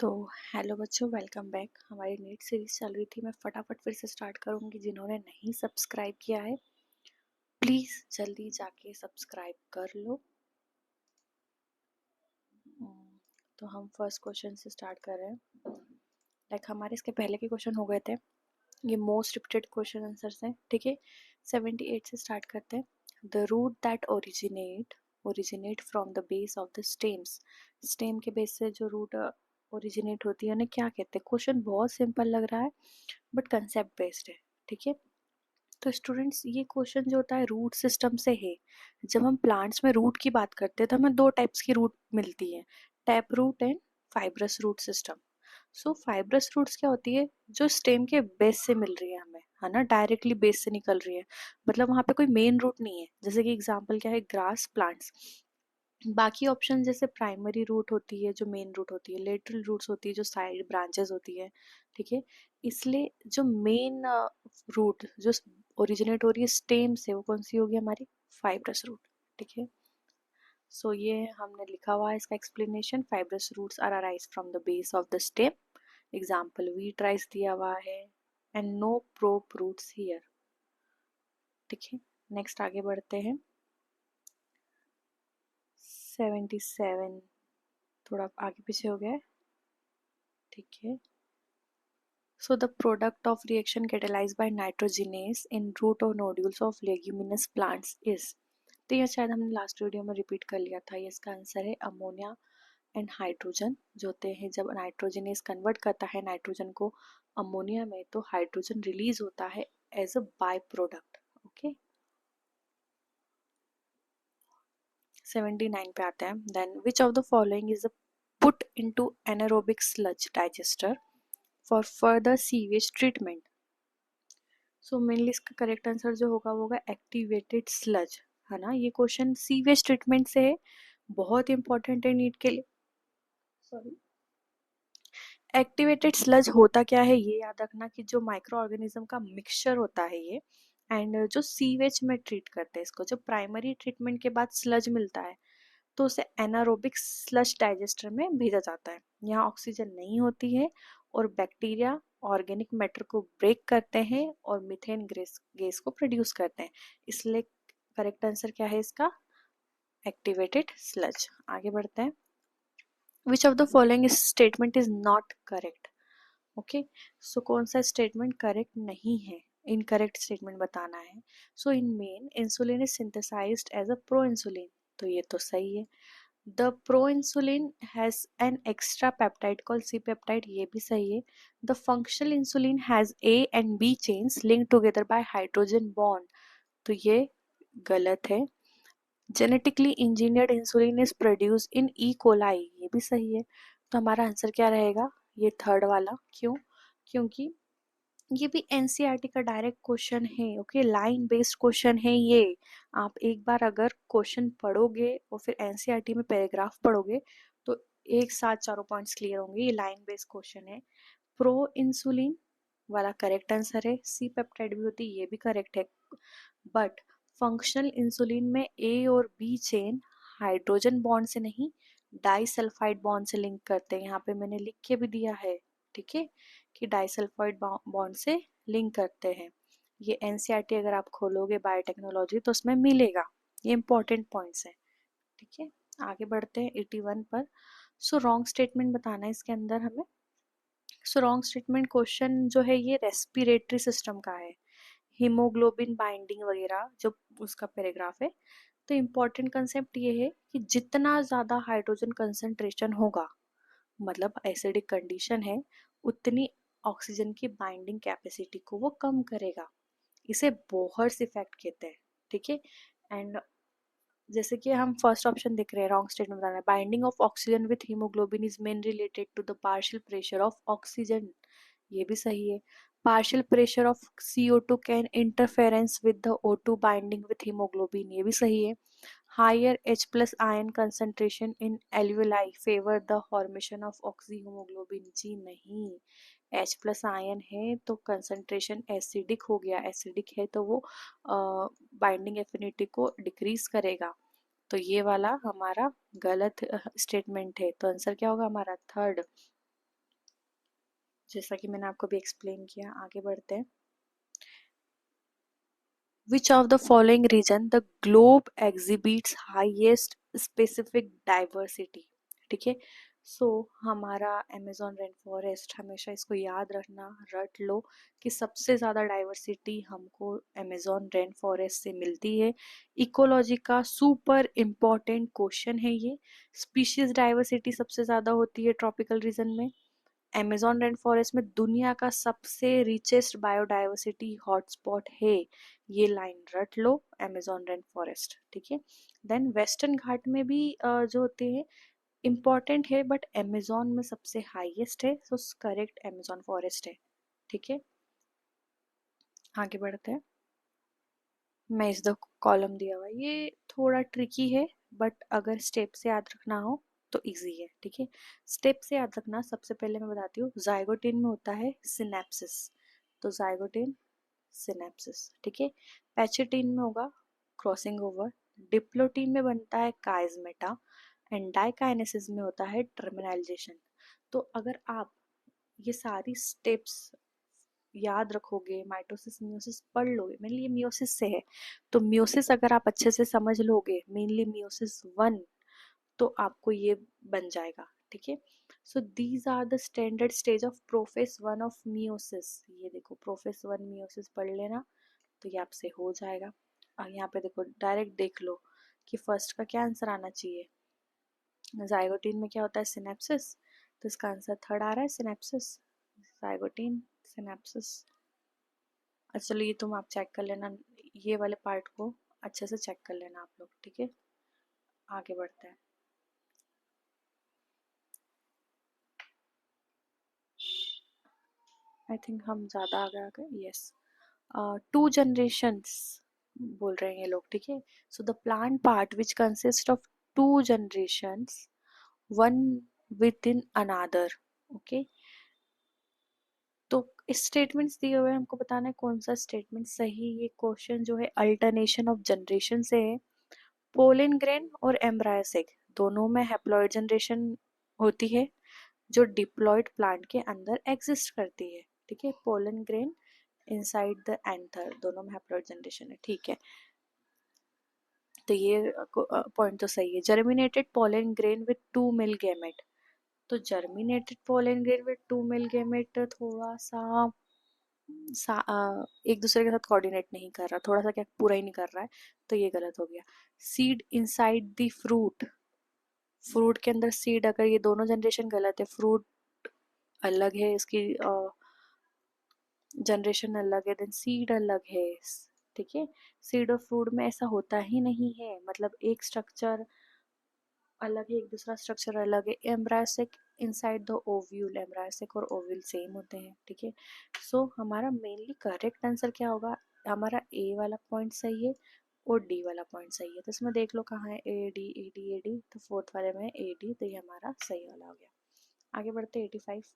तो हेलो बच्चों, welcome back. हमारी नीट सीरीज चल रही थी। मैं फटाफट फिर से स्टार्ट करूंगी। जिन्होंने नहीं सब्सक्राइब किया है प्लीज़ जल्दी जाके सब्सक्राइब कर लो। तो हम फर्स्ट क्वेश्चन से स्टार्ट कर रहे हैं। हमारे इसके पहले के क्वेश्चन हो गए थे। ये मोस्ट रिपीटेड क्वेश्चन आंसर्स हैं, ठीक है। 78 से स्टार्ट करते हैं। The root that originate from the base of the stems. Stem के बेस से जो रूट ओरिजिनेट होती है उन्हें क्या कहते हैं। क्वेश्चन बहुत सिंपल लग रहा है बट कंसेप्ट बेस्ड है, ठीक है। तो स्टूडेंट्स, ये क्वेश्चन जो होता है रूट सिस्टम से है। जब हम प्लांट्स में रूट की बात करते हैं तो हमें दो टाइप्स की रूट मिलती है, tap root and fibrous root system. So fibrous roots क्या होती है, जो स्टेम के बेस से मिल रही है हमें, है ना, डायरेक्टली बेस से निकल रही है। मतलब वहाँ पे कोई मेन रूट नहीं है। जैसे कि एग्जांपल क्या है, ग्रास प्लांट्स। बाकी ऑप्शन जैसे प्राइमरी रूट होती है जो मेन रूट होती है, लेटरल रूट्स होती है जो साइड ब्रांचेस होती है, ठीक है। इसलिए जो मेन रूट जो ओरिजिनेट हो रही है स्टेम से, वो कौन सी होगी, हमारी फाइब्रस रूट, ठीक है। सो ये हमने लिखा हुआ है इसका explanation. Fibrous roots are arise from the base of the stem. Example wheat rice दिया हुआ है and no prop roots here, ठीक है। नेक्स्ट आगे बढ़ते हैं। 77 थोड़ा आगे पीछे हो गया है, ठीक है। So the product of reaction catalyzed by nitrogenase in root or nodules of leguminous plants is। तो ये शायद हमने लास्ट वीडियो में रिपीट कर लिया था। ये इसका आंसर है अमोनिया एंड हाइड्रोजन। जो होते हैं, जब नाइट्रोजनेस कन्वर्ट करता है नाइट्रोजन को अमोनिया में तो हाइड्रोजन रिलीज होता है as a by product, okay. 79 पे आते हैं। Then which of the following is put into anaerobic sludge digester for further sewage treatment. So mainly इसका करेक्ट आंसर जो होगा वो होगा एक्टिवेटेड स्लज, है ना। ये क्वेश्चन सीवेज ट्रीटमेंट से है, बहुत इंपॉर्टेंट है नीट के लिए। सॉरी, एक्टिवेटेड स्लज होता क्या है ये याद रखना कि जो माइक्रो ऑर्गेनिज्म का मिक्सचर होता है ये, एंड जो सीवेज में ट्रीट करते हैं इसको, जो प्राइमरी ट्रीटमेंट के बाद स्लज मिलता है तो उसे एनारोबिक स्लज डाइजेस्टर में भेजा जाता है। यहाँ ऑक्सीजन नहीं होती है और बैक्टीरिया ऑर्गेनिक मैटर को ब्रेक करते हैं और मीथेन गैस को प्रोड्यूस करते हैं। इसलिए करेक्ट आंसर क्या है इसका, एक्टिवेटेड स्लज। आगे बढ़ते हैं। Which of the following statement is not correct, okay. So कौन सा स्टेटमेंट करेक्ट नहीं है, इनकरेक्ट स्टेटमेंट बताना है। So in man insulin is synthesised as a proinsulin, तो ये तो सही है। The proinsulin has an extra peptide called C-peptide, ये भी सही है। The functional insulin has A and B chains linked together by hydrogen bond, तो ये गलत है। Genetically engineered insulin is produced in E. coli, ये भी सही है। तो हमारा आंसर क्या रहेगा, ये थर्ड वाला। क्यों, क्योंकि ये भी एनसीईआरटी का डायरेक्ट क्वेश्चन है, ओके। लाइन बेस्ड क्वेश्चन है ये। आप एक बार अगर क्वेश्चन पढ़ोगे और फिर एनसीईआरटी में पैराग्राफ पढ़ोगे तो एक साथ चारों पॉइंट्स क्लियर होंगे। ये लाइन बेस्ड क्वेश्चन है। प्रो इंसुलिन वाला करेक्ट आंसर है। सी पेप्टाइड भी होती है, ये भी करेक्ट है। बट फंक्शनल इंसुलिन में ए और बी चेन हाइड्रोजन बॉन्ड से नहीं, डाइसल्फाइड बॉन्ड से लिंक करते हैं। यहाँ पे मैंने लिख के भी दिया है, ठीक है, कि डाइसल्फाइड बॉन्ड से लिंक करते हैं। ये एनसीईआरटी अगर आप खोलोगे बायोटेक्नोलॉजी तो उसमें मिलेगा। ये इंपॉर्टेंट पॉइंट्स हैं, ठीक है। आगे बढ़ते हैं 81 पर। सो रॉन्ग स्टेटमेंट बताना है इसके अंदर हमें। सो रॉन्ग स्टेटमेंट क्वेश्चन जो है ये रेस्पिरेटरी सिस्टम का है, हीमोग्लोबिन बाइंडिंग वगैरह जो उसका पैराग्राफ है। तो इम्पोर्टेंट कंसेप्ट ये है कि जितना ज़्यादा हाइड्रोजन कंसंट्रेशन होगा, मतलब एसिडिक कंडीशन है, उतनी ऑक्सीजन की बाइंडिंग कैपेसिटी को वो कम करेगा। इसे बोहर्स इफेक्ट कहते हैं, ठीक है। एंड जैसे कि हम फर्स्ट ऑप्शन देख रहे हैं, रॉन्ग स्टेटमेंट बता रहा है, binding of oxygen with haemoglobin is main related to the partial pressure of oxygen, ये भी सही है। Partial pressure of CO2 can interference with the O2 binding with haemoglobin, ये भी सही है। Higher H plus ion concentration in alveoli favour the formation of oxyhaemoglobin, जी नहीं। H प्लस आयन है तो कंसंट्रेशन एसिडिक हो गया, एसिडिक है तो वो बाइंडिंग एफिनिटी को डिक्रीज करेगा। तो ये वाला हमारा गलत स्टेटमेंट है। तो आंसर क्या होगा हमारा, थर्ड। जैसा कि मैंने आपको भी एक्सप्लेन किया, आगे बढ़ते हैं। Which of the following region the globe exhibits highest specific diversity? ठीक है, सो हमारा अमेजोन रेन फॉरेस्ट, हमेशा इसको याद रखना, रट लो कि सबसे ज़्यादा डाइवर्सिटी हमको अमेजोन रेन फॉरेस्ट से मिलती है। इकोलॉजी का सुपर इम्पॉर्टेंट क्वेश्चन है ये। स्पीशीज डाइवर्सिटी सबसे ज़्यादा होती है ट्रॉपिकल रीजन में। अमेजोन रेन फॉरेस्ट में दुनिया का सबसे रिचेस्ट बायोडाइवर्सिटी हॉटस्पॉट है। ये लाइन रट लो, अमेजोन रेन फॉरेस्ट, ठीक है। देन वेस्टर्न घाट में भी जो होते हैं इम्पॉर्टेंट है, बट अमेजोन में सबसे हाईएस्ट है, सो करेक्ट अमेजोन फॉरेस्ट है, ठीक है। आगे बढ़ते हैं। मैं इस द कॉलम दिया हुआ है, ये थोड़ा ट्रिकी है, बट अगर स्टेप से याद रखना हो तो इजी है, ठीक है। स्टेप से याद रखना, सबसे पहले मैं बताती हूँ, जाइगोटिन में होता है सिनेप्सिस, तो जाइगोटिन सिनेप्सिस, ठीक है। पैचेटिन में होगा क्रॉसिंग ओवर, डिप्लोटिन में बनता है काइजमेटा, एंड डाइकाइनेसिस में होता है टर्मिनलाइजेशन। तो अगर आप ये सारी स्टेप्स याद रखोगे, माइटोसिस मियोसिस पढ़ लोगे, मेनली ये मियोसिस से है, तो मियोसिस अगर आप अच्छे से समझ लोगे, मेनली मियोसिस 1, तो आपको ये बन जाएगा, ठीक है। So these are the standard stage of prophase 1 of meiosis. ये देखो प्रोफेस 1 मियोसिस पढ़ लेना, तो ये आपसे हो जाएगा। और यहाँ पे देखो डायरेक्ट देख लो कि फर्स्ट का क्या आंसर आना चाहिए। जाइगोटीन में क्या होता है, सिनेप्सिस, तो इसका आंसर थर्ड आ रहा है, सिनेप्सिस, जाइगोटीन सिनेप्सिस। अच्छा चलो ये तुम आप चेक कर लेना, ये वाले पार्ट को अच्छे से चेक कर लेना आप लोग, ठीक है। आगे बढ़ते हैं। आई थिंक हम ज़्यादा आगे आ गए, यस। टू जनरेशन्स बोल रहे हैं ये लोग, ठीक है। So the plant part which consist of two generations, one within another, okay. तो स्टेटमेंट्स दिए हुए हैं, हमको बताना है कौन सा स्टेटमेंट सही। ये क्वेश्चन जो है अल्टरनेशन ऑफ जनरेशन से है। पोलन ग्रेन और एम्ब्रायोसिक दोनों में हैप्लॉइड जनरेशन होती है, जो डिप्लॉइड प्लांट के अंदर एग्जिस्ट करती है, ठीक है। Pollen grain inside the anther, दोनों में हैप्लॉइड जनरेशन है, ठीक है। तो ये पॉइंट तो सही है। Germinated pollen grain with two male gamete, तो germinated pollen grain with two male gamete थोड़ा सा एक दूसरे के साथ कोऑर्डिनेट नहीं कर रहा, थोड़ा सा क्या पूरा ही नहीं कर रहा है, तो ये गलत हो गया। Seed inside the fruit, fruit के अंदर सीड, अगर ये दोनों जनरेशन गलत है, फ्रूट अलग है, इसकी जनरेशन अलग है, देन सीड अलग है, ठीक है। सीड और फ्रूट में ऐसा होता ही नहीं है, मतलब एक स्ट्रक्चर अलग है, एक दूसरा स्ट्रक्चर अलग है। एम्ब्रायोसिक इनसाइड द ओव्यूल, एम्ब्रायोसिक और ओव्यूल सेम होते हैं, ठीक है। सो हमारा मेनली करेक्ट आंसर क्या होगा, हमारा ए वाला पॉइंट सही है और डी वाला पॉइंट सही है। तो इसमें देख लो कहाँ है A D A D A D, तो फोर्थ वाले में ए डी, तो ये हमारा सही वाला हो गया। आगे बढ़ते 85।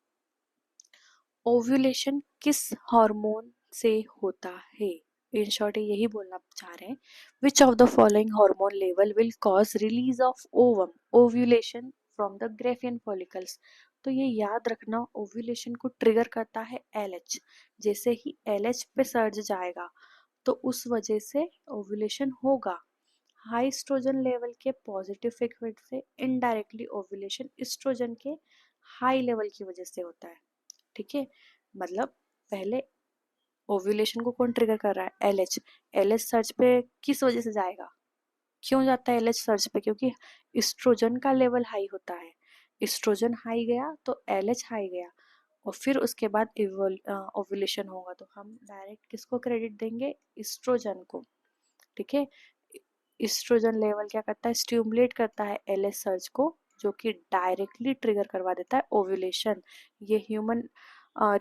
ओव्यूलेशन किस हार्मोन से होता है? इन शॉर्ट यही बोलना चाह रहे हैं, which of the following hormone level will cause release of ovum ovulation from the Graafian follicles. तो ये याद रखना, ओव्यूलेशन को ट्रिगर करता है एलएच। जैसे ही एलएच पे सर्ज जाएगा तो उस वजह से ओव्यूलेशन होगा। हाई एस्ट्रोजन लेवल के पॉजिटिव इफेक्ट से इनडायरेक्टली ओव्यूलेशन एस्ट्रोजन के हाई लेवल की वजह से होता है, ठीक है। मतलब पहले ओव्यूलेशन को कौन ट्रिगर कर रहा है, एलएच। एलएच सर्च पे किस वजह से जाएगा, क्यों जाता है एलएच सर्च पे, क्योंकि एस्ट्रोजन का लेवल हाई होता है। एस्ट्रोजन हाई गया तो एलएच हाई गया, और फिर उसके बाद ओव्यूलेशन होगा, तो हम डायरेक्ट किसको क्रेडिट देंगे, एस्ट्रोजन को, ठीक है। एस्ट्रोजन लेवल क्या करता है, स्टिमुलेट करता है एलएच सर्च को, जो कि डायरेक्टली ट्रिगर करवा देता है ओव्यूलेशन। ये ह्यूमन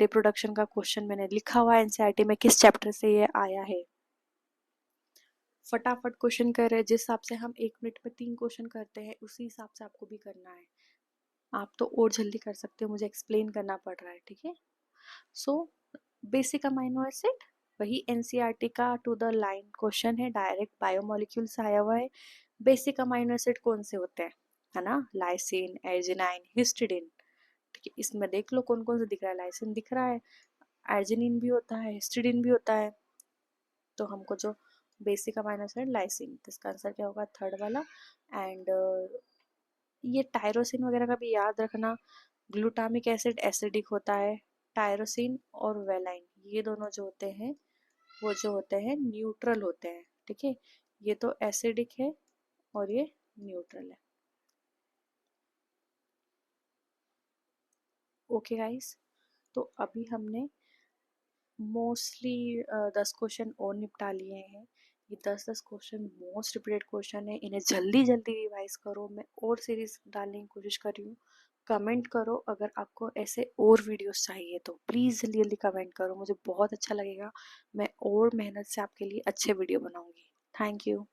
रिप्रोडक्शन का क्वेश्चन मैंने लिखा हुआ है एनसीईआरटी में, किस चैप्टर से ये आया है। फटाफट क्वेश्चन कर रहे हैं, जिस हिसाब से हम 1 मिनट में 3 क्वेश्चन करते हैं उसी हिसाब से आपको भी करना है। आप तो और जल्दी कर सकते हो, मुझे एक्सप्लेन करना पड़ रहा है, ठीक है। सो बेसिक अमाइनो एसिड, वही एनसीईआरटी का टू द लाइन क्वेश्चन है, डायरेक्ट बायोमोलिक्यूल से आया हुआ है। बेसिक अमाइनो एसिड कौन से होते हैं, है ना, लाइसिन, एर्जिनाइन, हिस्टिडाइन, ठीक कि इसमें देख लो कौन कौन सा दिख रहा है। लाइसिन दिख रहा है, आर्जिनिन भी होता है, हिस्टिडीन भी होता है। तो हमको जो बेसिक अमाइनो एसिड लाइसिन, तो इसका आंसर क्या होगा, थर्ड वाला। एंड ये टायरोसिन वगैरह का भी याद रखना। ग्लूटामिक एसिड एसिडिक होता है, टायरोसिन और वेलाइन ये दोनों जो होते हैं वो जो होते हैं न्यूट्रल होते हैं, ठीक है। ये तो एसिडिक है और ये न्यूट्रल है। ओके गाइस, तो अभी हमने मोस्टली 10 क्वेश्चन और निपटा लिए हैं। ये 10 क्वेश्चन मोस्ट रिपीटेड क्वेश्चन है, इन्हें जल्दी जल्दी रिवाइज करो। मैं और सीरीज डालने की कोशिश कर रही हूँ। कमेंट करो अगर आपको ऐसे और वीडियोस चाहिए तो प्लीज़ जल्दी जल्दी कमेंट करो, मुझे बहुत अच्छा लगेगा। मैं और मेहनत से आपके लिए अच्छे वीडियो बनाऊंगी। Thank you.